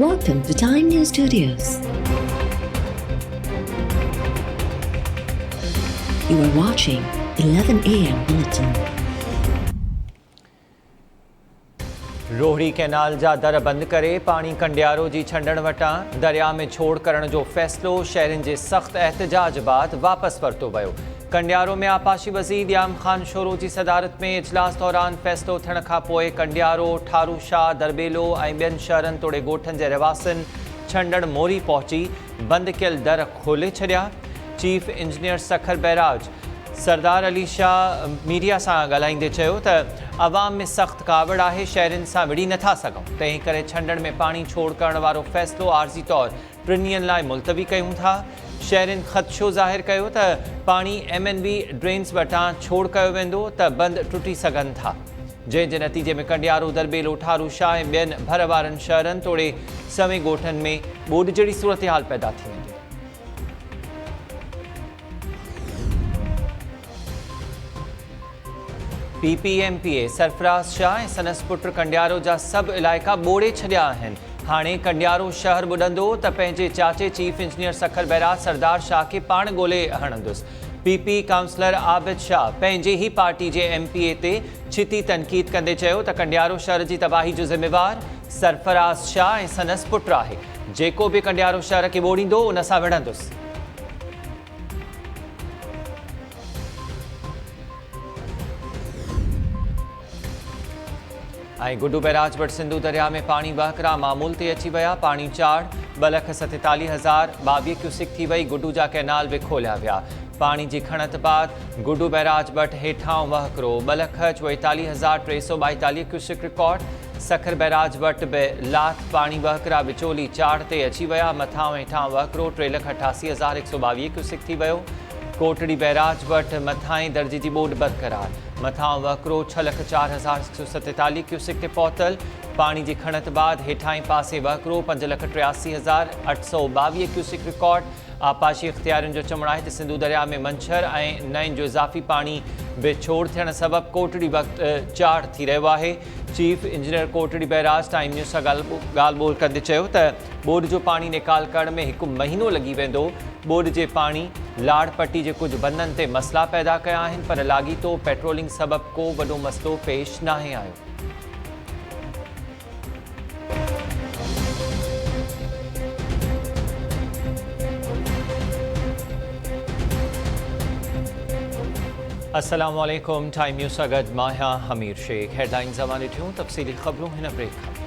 Welcome to Time News Studios. You are watching 11 a.m. Bulletin. Rohri canal जा दर बंद करे पानी कंडियारो जी छंडण वटां दरिया में छोड़ करण जो फैसलो शहरनि जे सख़्त एहतजाज बाद वापस वरितो वियो। कंडियारो में आपाशी वज़ीर याम ख़ान शोरो जी सदारत में इजलास दौरान फैसलो थियण खां पोइ कंडियारो, ठारू शाह, दरबेलो ऐं ॿियनि शहरनि तोड़े ॻोठनि जे रहवासियुनि छंडण मोरी पहुची बंदि कयल दर खोले छॾिया। चीफ इंजीनियर सखर बैराज सरदार अली शाह मीडिया सां ॻाल्हाईंदे चयो त अवाम में सख़्त कावड़ आहे, शहरनि सां विड़ी नथा सघूं, तंहिं करे छंडण में पाणी छोड़ करण वारो फ़ैसिलो आर्ज़ी तौर 3 ॾींहंनि लाइ मुलतवी कयूं था। शहरनि ख़दशो ज़ाहिर कयो त पाणी MNB ड्रेन्स वटां छोड़ कयो वेंदो त बंदि टुटी सघनि था, जंहिं जे नतीजे में कंडियारो, दरबेलो, ठारू शाह ऐं ॿियनि भर वारनि शहरनि तोड़े सवें ॻोठनि में ॿोॾि जहिड़ी सूरत-हाल पैदा थी वेंदी। PPMPA सरफराज़ शाह ऐं संदसि पुट कंडियारो जा सभु इलाइक़ा ॿोड़े छॾिया आहिनि। हाणे कंडियारो शहर ॿुॾंदो त पंहिंजे चाचे चीफ इंजीनियर सखर बैराज सरदार शाह खे पाण ॻोल्हे हणंदुसि। PP काउंसलर आबिद शाह पंहिंजे ई पार्टी जे MPA ते छिती तनक़ीद कंदे चयो त कंडियारो शहर जी तबाही जो ज़िम्मेवार सरफराज़ शाह ऐं संदसि पुट आहे। जेको बि कंडियारो शहर खे ॿोड़ींदो उन सां विढ़ंदुसि। ऐं गुड्डू बैराज वटि सिंधु दरिया में पाणी वहकरा मामूल ते अची विया। पाणी चाड़ 2,47,022 क्यूसिक थी वई। गुड्डू जा कैनाल बि खोलिया विया। पाणी जी खणत बाद गुड्डू बैराज वटि हेठां वहकरो 2,44,342 क्यूसिक रिकॉर्ड। सखर बैराज वटि बि लाथ पाणी वहकरा विचोली चाड़ ते अची विया। मथां हेठां वहकरो 3,88,122 क्यूसिक थी वियो। कोटड़ी बैराज वटि मथां दर्जे जी ॿोॾि बरक़रार। मथां वहकरो 6,04,147 क्यूसिक ते पहुतल। पाणी जी खणत बाद हेठां पासे वहकरो 5,83,822 क्यूसिक रिकॉर्ड। आपाशी इख़्तियारियुनि जो चवणु आहे त सिंधु दरिया में मंछर ऐं नइन जो इज़ाफ़ी पाणी बि छोड़ थियण सबबि कोटड़ी वक़्तु चाड़ थी रहियो आहे। Chief engineer Kotri barrage Time News सां ॻाल्हि ॿोल कंदे चयो त ॿोॾि जो पाणी निकाल करण में 1 महीनो लॻी वेंदो। ॿोॾि जे पाणी लाड़ पट्टी जे कुझु बंदनि ते मसइला पैदा कया आहिनि, पर लाॻीतो पेट्रोलिंग सबबि को वॾो मसइलो पेश नाहे आयो। अस्सलाम वालेकुम। टाइम न्यूज़ सां गॾु मां आहियां हमीर शेख। हेडलाइन्स ज़माने ॾिठियूं, तफ़सीली ख़बरूं हिन ब्रेक खां।